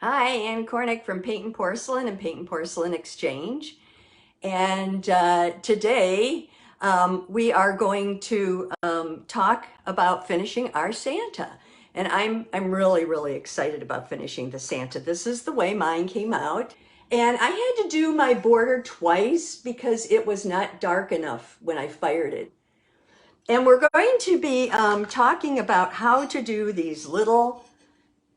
Hi, Ann Cornick from Paint and Porcelain and Paint and Porcelain Exchange. And today we are going to talk about finishing our Santa. And I'm really excited about finishing the Santa. This is the way mine came out. And I had to do my border twice because it was not dark enough when I fired it. And we're going to be talking about how to do these little,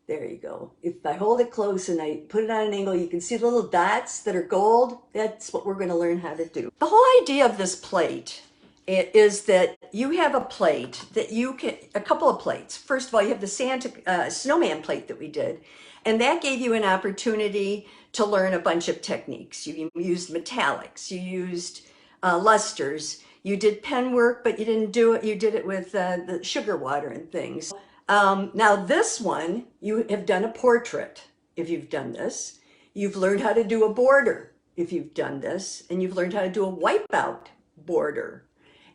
there you go. If I hold it close and I put it on an angle, you can see the little dots that are gold. That's what we're going to learn how to do. The whole idea of this plate is that you have a plate that you can, a couple of plates. First of all, you have the Santa snowman plate that we did, and that gave you an opportunity to learn a bunch of techniques. You used metallics, you used lusters, you did pen work, but you didn't do it, you did it with the sugar water and things. Now this one, you have done a portrait if you've done this. You've learned how to do a border if you've done this, and you've learned how to do a wipeout border.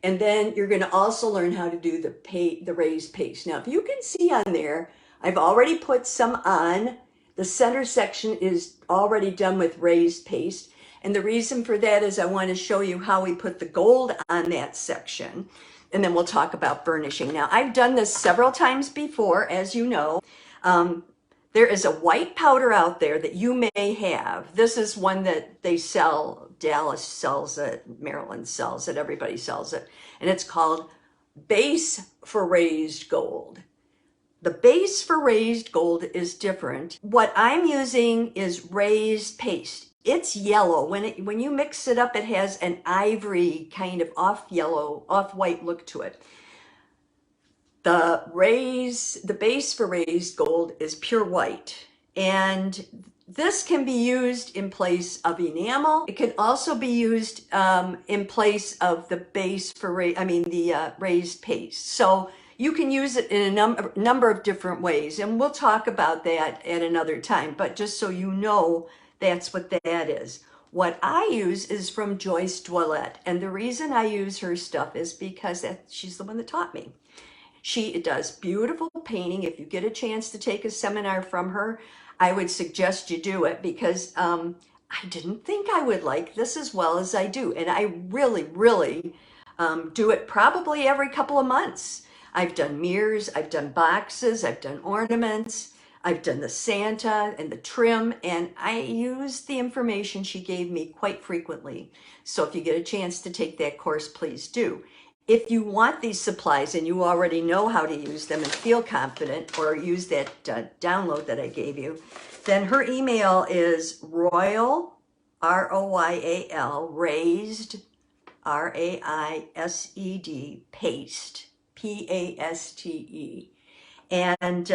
And then you're going to also learn how to do the raised paste. Now, if you can see on there, I've already put some on. The center section is already done with raised paste. And the reason for that is I want to show you how we put the gold on that section. And then we'll talk about burnishing. Now, I've done this several times before, as you know. There is a white powder out there that you may have. This is one that they sell. Dallas sells it, Maryland sells it, everybody sells it. And it's called Base for Raised Gold. The base for raised gold is different. What I'm using is raised paste. It's yellow. When you mix it up, it has an ivory kind of off yellow, off white look to it. The base for raised gold is pure white. And this can be used in place of enamel. It can also be used in place of the base for raised paste. So you can use it in a number of different ways, and we'll talk about that at another time. But just so you know, that's what that is. What I use is from Joyce Dwellette, and the reason I use her stuff is because she's the one that taught me. She does beautiful painting. If you get a chance to take a seminar from her, I would suggest you do it because I didn't think I would like this as well as I do. And I really do it probably every couple of months. I've done mirrors, I've done boxes, I've done ornaments, I've done the Santa and the trim, and I use the information she gave me quite frequently. So if you get a chance to take that course, please do. If you want these supplies and you already know how to use them and feel confident, or use that download that I gave you, then her email is royal, R-O-Y-A-L, raised, R-A-I-S-E-D, paste, P-A-S-T-E, and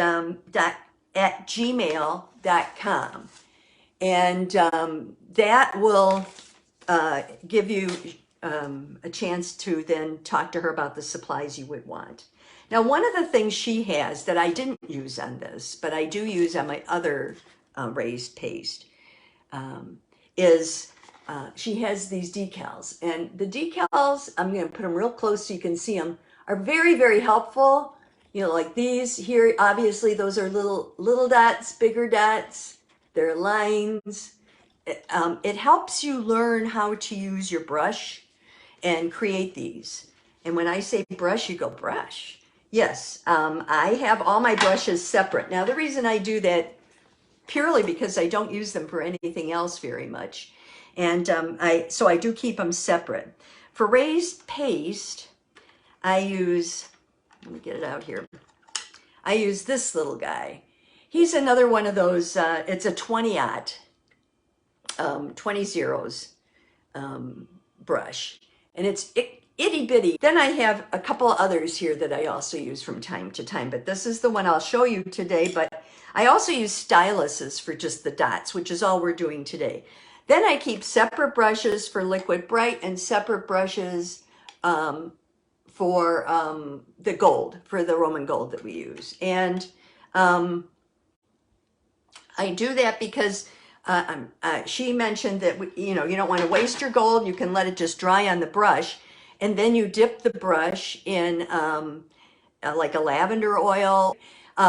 at gmail.com. And that will give you a chance to then talk to her about the supplies you would want. Now, one of the things she has that I didn't use on this, but I do use on my other raised paste, is she has these decals. And the decals, I'm going to put them real close so you can see them, are very helpful. You know, like these here, obviously those are little dots, bigger dots, they're lines. It helps you learn how to use your brush and create these. And when I say brush, you go brush. Yes, I have all my brushes separate. Now, the reason I do that purely because I don't use them for anything else very much. And so I do keep them separate. For raised paste, I use, let me get it out here. I use this little guy. He's another one of those, it's a 20-aught, 20 zeros brush. And it's itty bitty. Then I have a couple others here that I also use from time to time, but this is the one I'll show you today. But I also use styluses for just the dots, which is all we're doing today. Then I keep separate brushes for liquid bright and separate brushes for the gold, for the Roman gold that we use. And I do that because she mentioned that you don't want to waste your gold. You can let it just dry on the brush, and then you dip the brush in like a lavender oil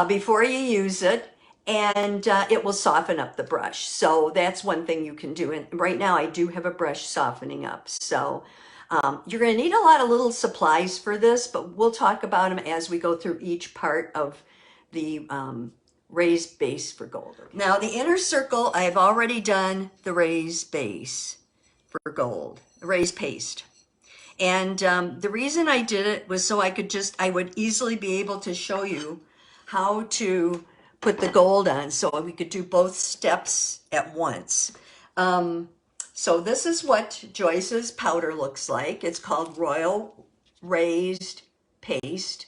before you use it. and it will soften up the brush. So that's one thing you can do. And right now I do have a brush softening up. So you're going to need a lot of little supplies for this, but we'll talk about them as we go through each part of the raised base for gold. Now the inner circle, I've already done the raised base for gold, raised paste. And the reason I did it was so I would easily be able to show you how to put the gold on, so we could do both steps at once. So this is what Joyce's powder looks like. It's called Royal Raised Paste.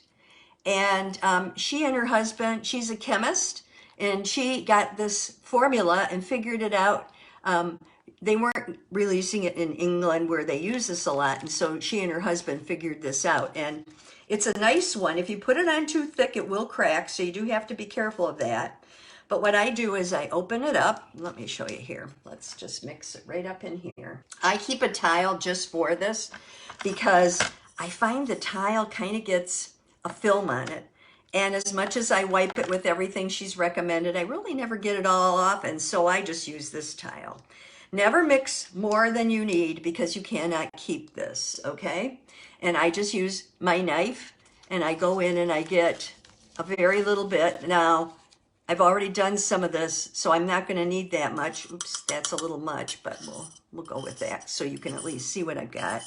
And she and her husband, she's a chemist, and she got this formula and figured it out. They weren't releasing it in England where they use this a lot, and so she and her husband figured this out. And it's a nice one. If you put it on too thick, it will crack, so you do have to be careful of that. But what I do is I open it up. Let me show you here. Let's just mix it right up in here. I keep a tile just for this because I find the tile kind of gets a film on it. And as much as I wipe it with everything she's recommended, I really never get it all off, and so I just use this tile. Never mix more than you need because you cannot keep this, okay? And I just use my knife and I go in and I get a very little bit. Now, I've already done some of this, so I'm not going to need that much. Oops, that's a little much, but we'll go with that so you can at least see what I've got.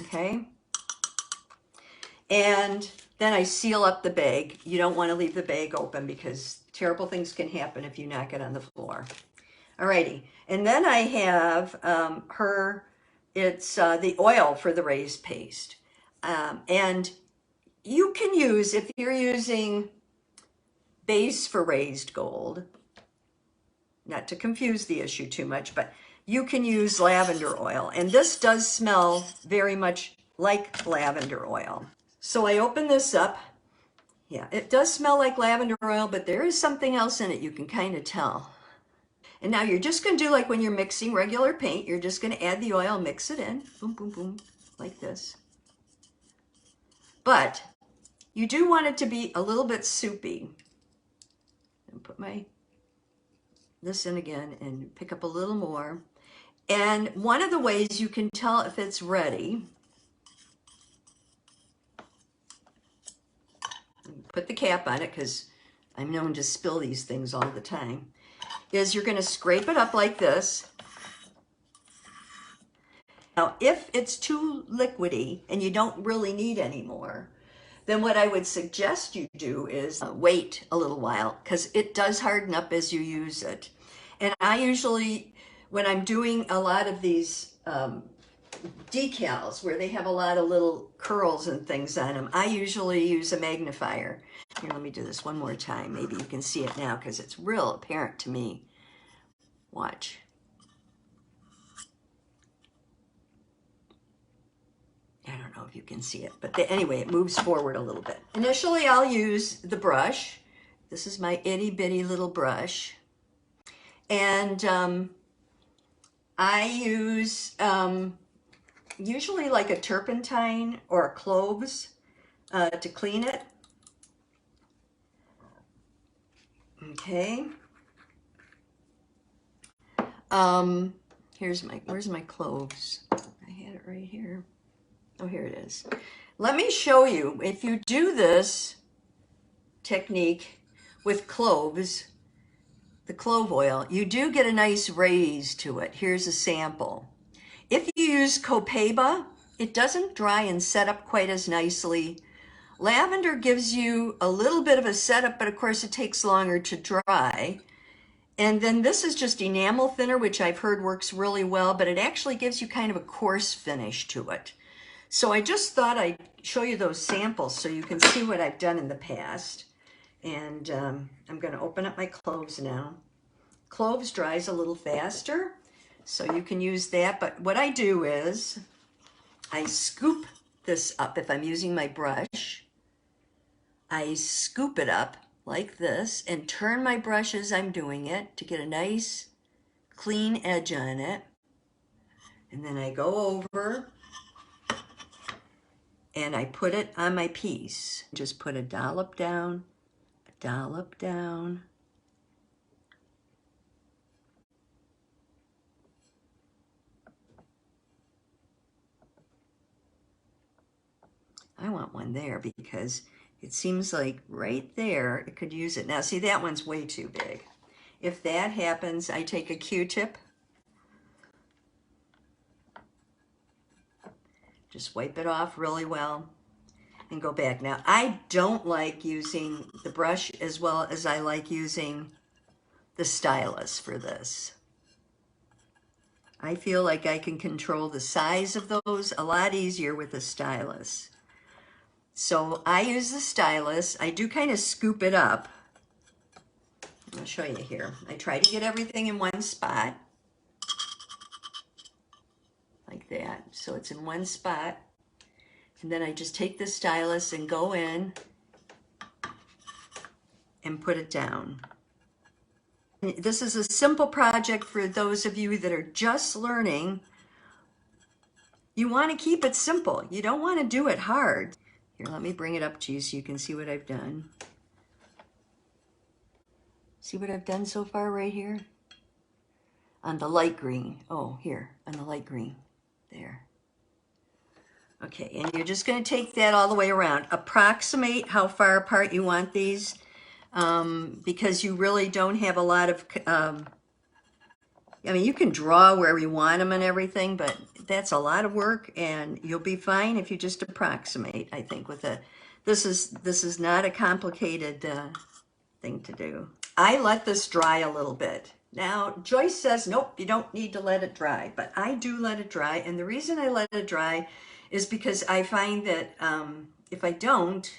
Okay? And then I seal up the bag. You don't want to leave the bag open because terrible things can happen if you knock it on the floor. Alrighty, and then I have it's the oil for the raised paste. And you can use, if you're using base for raised gold, not to confuse the issue too much, but you can use lavender oil. And this does smell very much like lavender oil. So I open this up. Yeah, it does smell like lavender oil, but there is something else in it you can kind of tell. And now you're just going to do like when you're mixing regular paint, you're just going to add the oil, mix it in, boom, boom, boom, like this. But you do want it to be a little bit soupy. And put this in again and pick up a little more. And one of the ways you can tell if it's ready, put the cap on it because I'm known to spill these things all the time, is you're going to scrape it up like this. Now, if it's too liquidy and you don't really need any more, then what I would suggest you do is wait a little while because it does harden up as you use it. And I usually, when I'm doing a lot of these decals where they have a lot of little curls and things on them, I usually use a magnifier. Here, let me do this one more time. Maybe you can see it now because it's real apparent to me. Watch. I don't know if you can see it, but anyway, it moves forward a little bit. Initially, I'll use the brush. This is my itty bitty little brush. And I use usually like a turpentine or a cloves to clean it. Okay. Where's my cloves? I had it right here. Oh, here it is. Let me show you. If you do this technique with cloves, the clove oil, you do get a nice raise to it. Here's a sample. If you use copaiba, it doesn't dry and set up quite as nicely. Lavender gives you a little bit of a setup, but of course it takes longer to dry. And then this is just enamel thinner, which I've heard works really well, but it actually gives you kind of a coarse finish to it. So I just thought I'd show you those samples so you can see what I've done in the past. And I'm going to open up my cloves now. Cloves dries a little faster, so you can use that. But what I do is I scoop this up. If I'm using my brush, I scoop it up like this and turn my brush as I'm doing it to get a nice clean edge on it. And then I go over and I put it on my piece. Just put a dollop down, I want one there because it seems like right there it could use it. Now see, that one's way too big. If that happens, I take a Q-tip, just wipe it off really well and go back. Now I don't like using the brush as well as I like using the stylus for this. I feel like I can control the size of those a lot easier with a stylus. So I use the stylus. I do kind of scoop it up. I'll show you here. I try to get everything in one spot. Like that. So it's in one spot. And then I just take the stylus and go in and put it down. This is a simple project for those of you that are just learning. You want to keep it simple. You don't want to do it hard. Here, let me bring it up to you so you can see what I've done. See what I've done so far right here? On the light green. Oh, here, on the light green. There. Okay, and you're just going to take that all the way around. Approximate how far apart you want these, because you really don't have a lot of, I mean, you can draw wherever you want them and everything, but that's a lot of work, and you'll be fine if you just approximate, I think, with it. This is not a complicated thing to do. I let this dry a little bit. Now, Joyce says, nope, you don't need to let it dry, but I do let it dry, and the reason I let it dry is because I find that if I don't,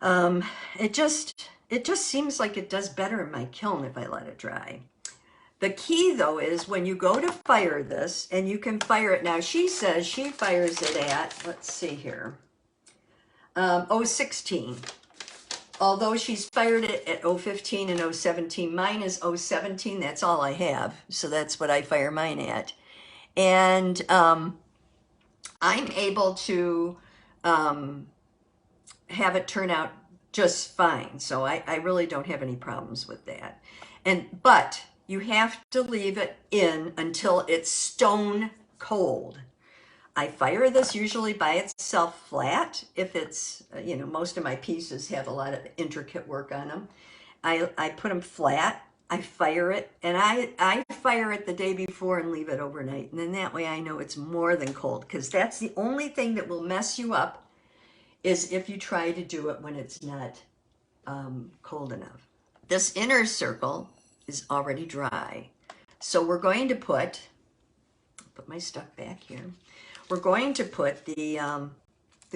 it just seems like it does better in my kiln if I let it dry. The key though is when you go to fire this, and you can fire it now, she says she fires it at, let's see here, 016. Although she's fired it at 015 and 017, mine is 017, that's all I have. So that's what I fire mine at. And I'm able to have it turn out just fine. So I really don't have any problems with that. But you have to leave it in until it's stone cold. I fire this usually by itself flat. If it's, you know, most of my pieces have a lot of intricate work on them. I put them flat, I fire it, and I fire it the day before and leave it overnight. And then that way I know it's more than cold, because that's the only thing that will mess you up is if you try to do it when it's not cold enough. This inner circle is already dry. So we're going to put my stuff back here. We're going to put the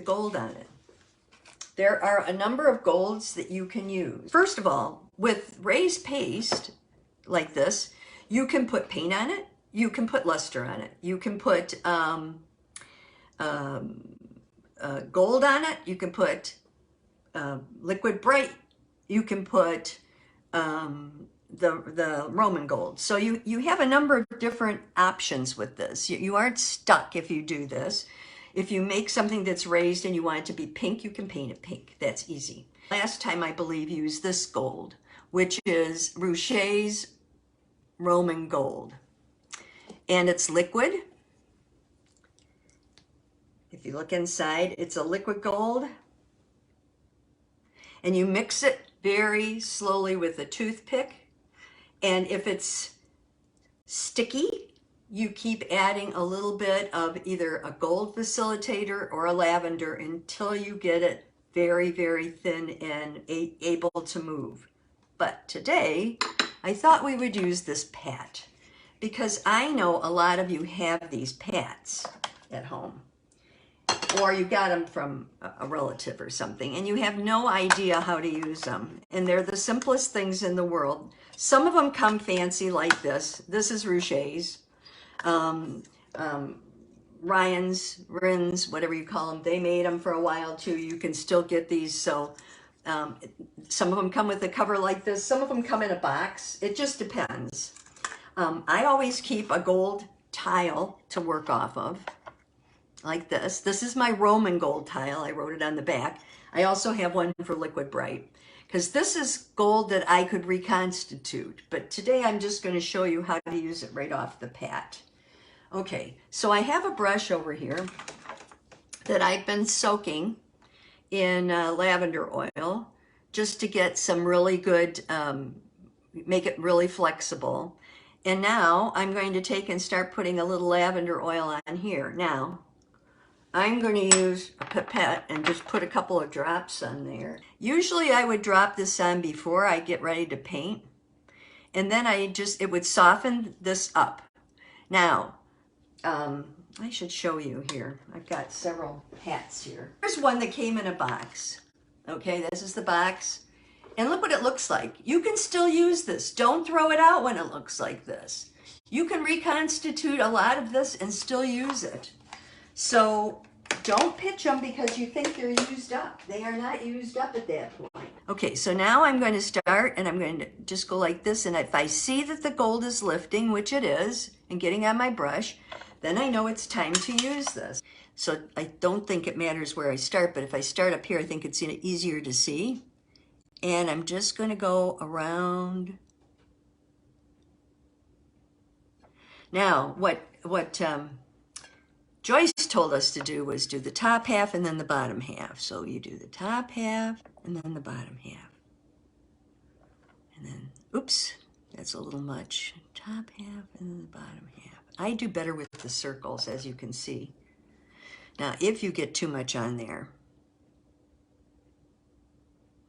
gold on it. There are a number of golds that you can use. First of all, with raised paste like this, you can put paint on it. You can put luster on it. You can put gold on it. You can put liquid bright. You can put the Roman gold. So you have a number of different options with this. You aren't stuck if you do this. If you make something that's raised and you want it to be pink, you can paint it pink. That's easy. Last time, I believe, used this gold, which is Rouché's Roman gold. And it's liquid. If you look inside, it's a liquid gold. And you mix it very slowly with a toothpick. And if it's sticky, you keep adding a little bit of either a gold facilitator or a lavender until you get it very, very thin and able to move. But today, I thought we would use this pat, because I know a lot of you have these pats at home, or you got them from a relative or something, and you have no idea how to use them. And they're the simplest things in the world. Some of them come fancy like this. This is Rouché's. Rins, whatever you call them, they made them for a while too. You can still get these. So some of them come with a cover like this. Some of them come in a box. It just depends. I always keep a gold tile to work off of, like this. This is my Roman gold tile. I wrote it on the back. I also have one for liquid bright, because this is gold that I could reconstitute. But today I'm just going to show you how to use it right off the pat. Okay, so I have a brush over here. that I've been soaking in lavender oil just to get some really good, make it really flexible. And now I'm going to take and start putting a little lavender oil on here. Now, I'm going to use a pipette and just put a couple of drops on there. Usually I would drop this on before I get ready to paint. And then it would soften this up. Now, I should show you here. I've got several hats here. Here's one that came in a box. Okay, this is the box. And look what it looks like. You can still use this. Don't throw it out when it looks like this. You can reconstitute a lot of this and still use it. So don't pitch them because you think they're used up. They are not used up at that point. Okay, so now I'm going to start and I'm going to just go like this. And if I see that the gold is lifting, which it is, and getting on my brush, then I know it's time to use this. So I don't think it matters where I start, but if I start up here, I think it's easier to see. And I'm just going to go around. Now, what Joyce told us to do was do the top half and then the bottom half. So you do the top half and then the bottom half. And then, oops, that's a little much. Top half and then the bottom half. I do better with the circles, as you can see. Now, if you get too much on there,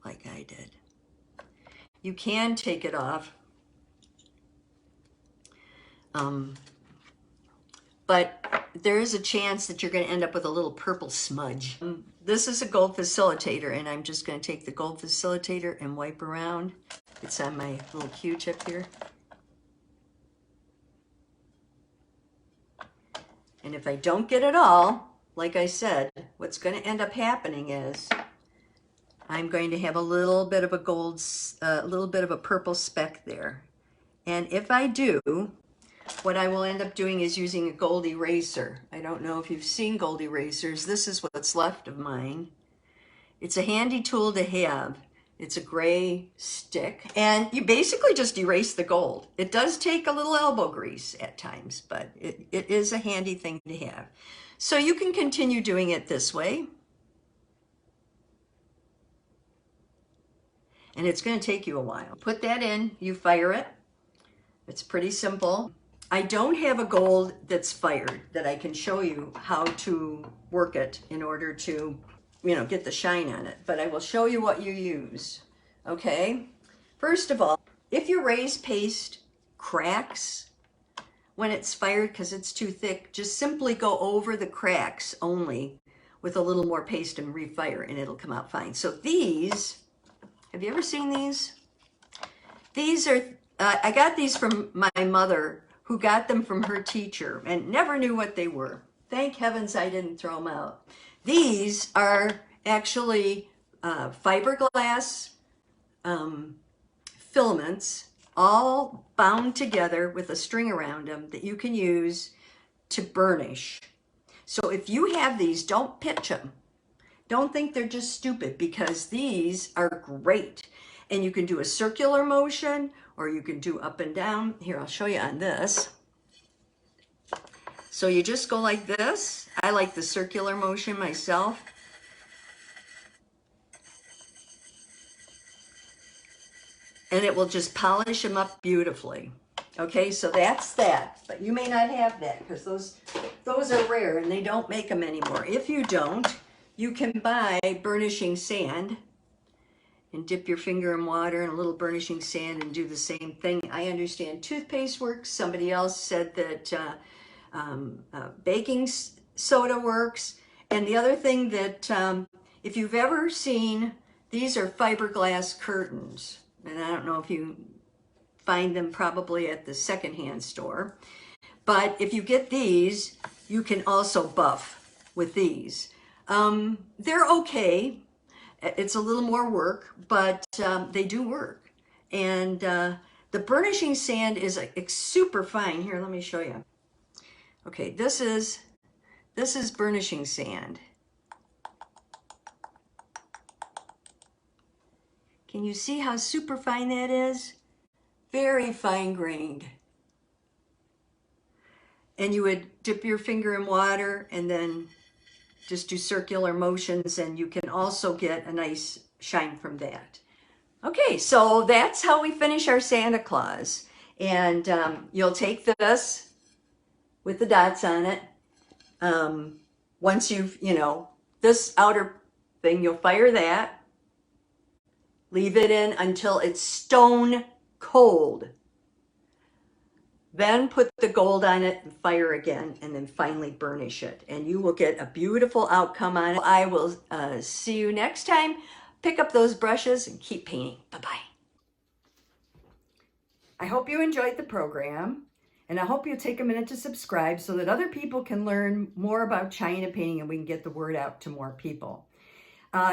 like I did, you can take it off. But there is a chance that you're going to end up with a little purple smudge. This is a gold facilitator, and I'm just going to take the gold facilitator and wipe around. It's on my little Q-tip here. And if I don't get it all, like I said, what's going to end up happening is I'm going to have a little bit of a gold, a little bit of a purple speck there. And if I do, what I will end up doing is using a gold eraser. I don't know if you've seen gold erasers. This is what's left of mine. It's a handy tool to have. It's a gray stick, and you basically just erase the gold. It does take a little elbow grease at times, but it is a handy thing to have. So you can continue doing it this way. And it's going to take you a while. Put that in, you fire it. It's pretty simple. I don't have a gold that's fired that I can show you how to work it in order to, get the shine on it, but I will show you what you use. Okay, first of all, if your raised paste cracks when it's fired because it's too thick, just simply go over the cracks only with a little more paste and refire, and it'll come out fine. So these, have you ever seen these? These are, I got these from my mother, who got them from her teacher and never knew what they were. Thank heavens I didn't throw them out. These are actually fiberglass filaments, all bound together with a string around them that you can use to burnish. So if you have these, don't pitch them. Don't think they're just stupid, because these are great. And you can do a circular motion, or you can do up and down. Here, I'll show you on this. So you just go like this. I like the circular motion myself. And it will just polish them up beautifully. Okay, so that's that. But you may not have that, because those are rare and they don't make them anymore. If you don't, you can buy burnishing sand and dip your finger in water and a little burnishing sand and do the same thing. I understand toothpaste works. Somebody else said that baking soda works. And the other thing that, if you've ever seen, these are fiberglass curtains. And I don't know if you find them probably at the secondhand store. But if you get these, you can also buff with these. They're okay. It's a little more work, but they do work. And the burnishing sand is super fine. Here, let me show you. Okay, this is burnishing sand. Can you see how super fine that is? Very fine grained. And you would dip your finger in water and then just do circular motions, and you can also get a nice shine from that. Okay, so that's how we finish our Santa Claus. And you'll take this with the dots on it. Once you've, this outer thing, you'll fire that. Leave it in until it's stone cold. Then put the gold on it and fire again, and then finally burnish it. And you will get a beautiful outcome on it. I will see you next time. Pick up those brushes and keep painting. Bye-bye. I hope you enjoyed the program, and I hope you'll take a minute to subscribe so that other people can learn more about China painting and we can get the word out to more people.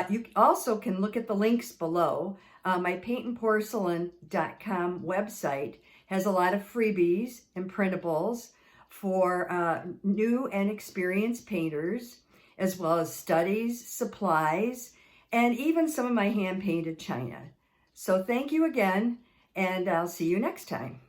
You also can look at the links below. My Paintnporcelain.com website has a lot of freebies and printables for new and experienced painters, as well as studies, supplies, and even some of my hand-painted china. So thank you again, and I'll see you next time.